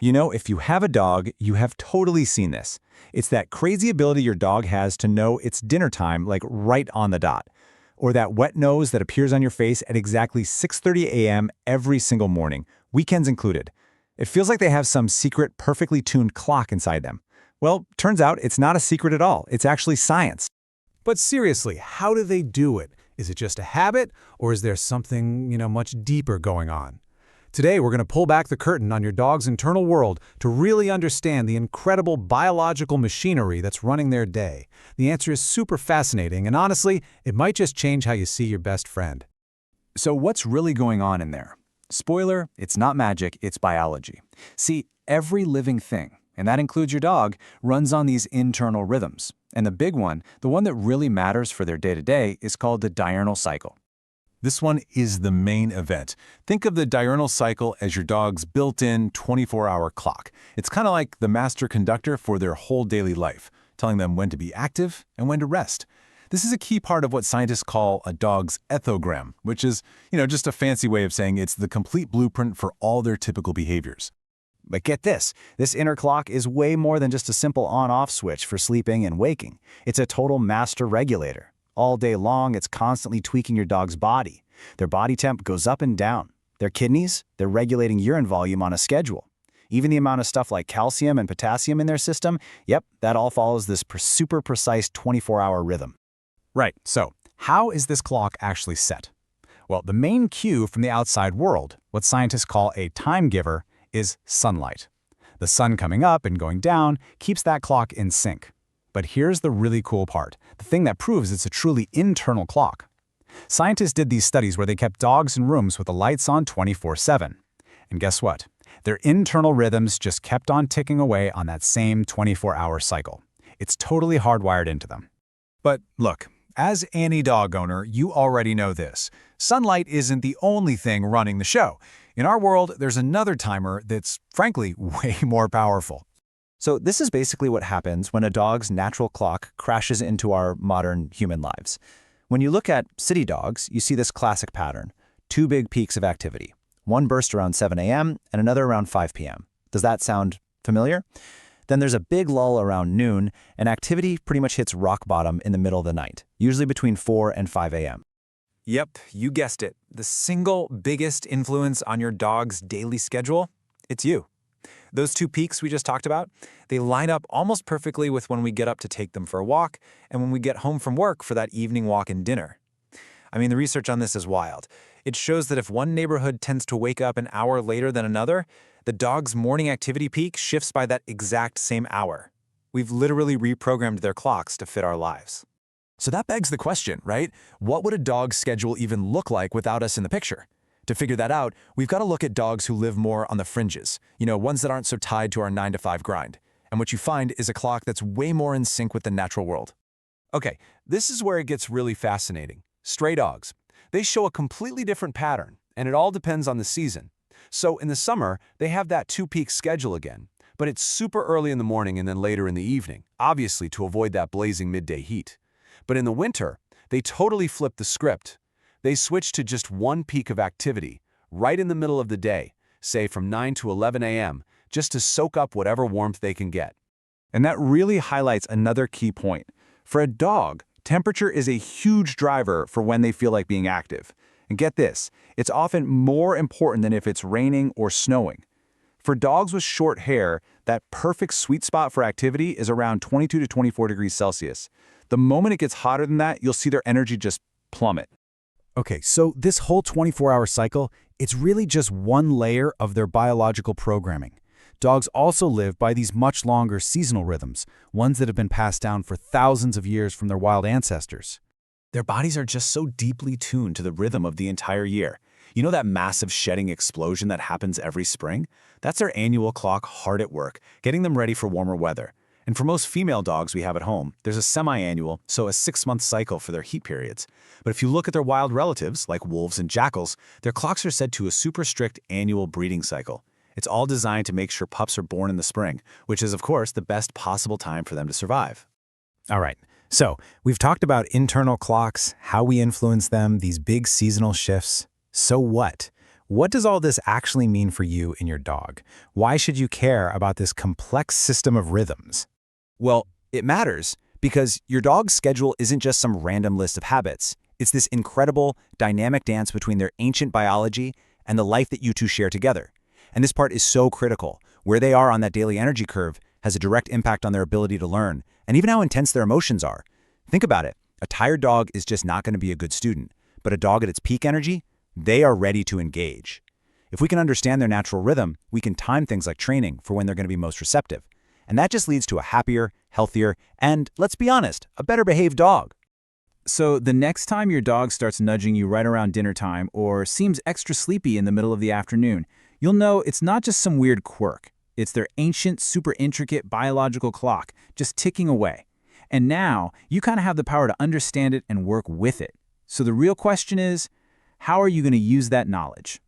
You know, if you have a dog, you have totally seen this. It's that crazy ability your dog has to know it's dinner time, like right on the dot. Or that wet nose that appears on your face at exactly 6:30 a.m. every single morning, weekends included. It feels like they have some secret, perfectly tuned clock inside them. Well, turns out it's not a secret at all. It's actually science. But seriously, how do they do it? Is it just a habit, or is there something, much deeper going on? Today, we're going to pull back the curtain on your dog's internal world to really understand the incredible biological machinery that's running their day. The answer is super fascinating, and honestly, it might just change how you see your best friend. So what's really going on in there? Spoiler, it's not magic, it's biology. See, every living thing, and that includes your dog, runs on these internal rhythms. And the big one, the one that really matters for their day-to-day, is called the diurnal cycle. This one is the main event. Think of the diurnal cycle as your dog's built-in 24-hour clock. It's kind of like the master conductor for their whole daily life, telling them when to be active and when to rest. This is a key part of what scientists call a dog's ethogram, which is, just a fancy way of saying it's the complete blueprint for all their typical behaviors. But get this inner clock is way more than just a simple on-off switch for sleeping and waking. It's a total master regulator. All day long, it's constantly tweaking your dog's body. Their body temp goes up and down. Their kidneys, they're regulating urine volume on a schedule. Even the amount of stuff like calcium and potassium in their system, yep, that all follows this super precise 24-hour rhythm. Right, so how is this clock actually set? Well, the main cue from the outside world, what scientists call a time giver, is sunlight. The sun coming up and going down keeps that clock in sync. But here's the really cool part, the thing that proves it's a truly internal clock. Scientists did these studies where they kept dogs in rooms with the lights on 24/7. And guess what? Their internal rhythms just kept on ticking away on that same 24-hour cycle. It's totally hardwired into them. But look, as any dog owner, you already know this. Sunlight isn't the only thing running the show. In our world, there's another timer that's, frankly, way more powerful. So this is basically what happens when a dog's natural clock crashes into our modern human lives. When you look at city dogs, you see this classic pattern. Two big peaks of activity. One burst around 7 a.m. and another around 5 p.m. Does that sound familiar? Then there's a big lull around noon, and activity pretty much hits rock bottom in the middle of the night, usually between 4 and 5 a.m. Yep, you guessed it. The single biggest influence on your dog's daily schedule? It's you. Those two peaks we just talked about, they line up almost perfectly with when we get up to take them for a walk and when we get home from work for that evening walk and dinner. I mean, the research on this is wild. It shows that if one neighborhood tends to wake up an hour later than another, the dog's morning activity peak shifts by that exact same hour. We've literally reprogrammed their clocks to fit our lives. So that begs the question, right? What would a dog's schedule even look like without us in the picture? To figure that out, we've got to look at dogs who live more on the fringes, ones that aren't so tied to our 9-to-5 grind. And what you find is a clock that's way more in sync with the natural world. Okay, this is where it gets really fascinating. Stray dogs. They show a completely different pattern, and it all depends on the season. So in the summer, they have that two-peak schedule again, but it's super early in the morning and then later in the evening, obviously to avoid that blazing midday heat. But in the winter, they totally flip the script. They switch to just one peak of activity, right in the middle of the day, say from 9 to 11 a.m., just to soak up whatever warmth they can get. And that really highlights another key point. For a dog, temperature is a huge driver for when they feel like being active. And get this, it's often more important than if it's raining or snowing. For dogs with short hair, that perfect sweet spot for activity is around 22 to 24 degrees Celsius. The moment it gets hotter than that, you'll see their energy just plummet. Okay, so this whole 24-hour cycle, it's really just one layer of their biological programming. Dogs also live by these much longer seasonal rhythms, ones that have been passed down for thousands of years from their wild ancestors. Their bodies are just so deeply tuned to the rhythm of the entire year. You know that massive shedding explosion that happens every spring? That's their annual clock hard at work, getting them ready for warmer weather. And for most female dogs we have at home, there's a semi-annual, so a 6-month cycle for their heat periods. But if you look at their wild relatives, like wolves and jackals, their clocks are set to a super strict annual breeding cycle. It's all designed to make sure pups are born in the spring, which is, of course, the best possible time for them to survive. All right, so we've talked about internal clocks, how we influence them, these big seasonal shifts. So what? What does all this actually mean for you and your dog? Why should you care about this complex system of rhythms? Well, it matters because your dog's schedule isn't just some random list of habits. It's this incredible, dynamic dance between their ancient biology and the life that you two share together. And this part is so critical. Where they are on that daily energy curve has a direct impact on their ability to learn, and even how intense their emotions are. Think about it. A tired dog is just not going to be a good student, but a dog at its peak energy, they are ready to engage. If we can understand their natural rhythm, we can time things like training for when they're going to be most receptive. And that just leads to a happier, healthier, and, let's be honest, a better behaved dog. So the next time your dog starts nudging you right around dinner time or seems extra sleepy in the middle of the afternoon, you'll know it's not just some weird quirk. It's their ancient, super intricate biological clock just ticking away. And now you kind of have the power to understand it and work with it. So the real question is, how are you going to use that knowledge?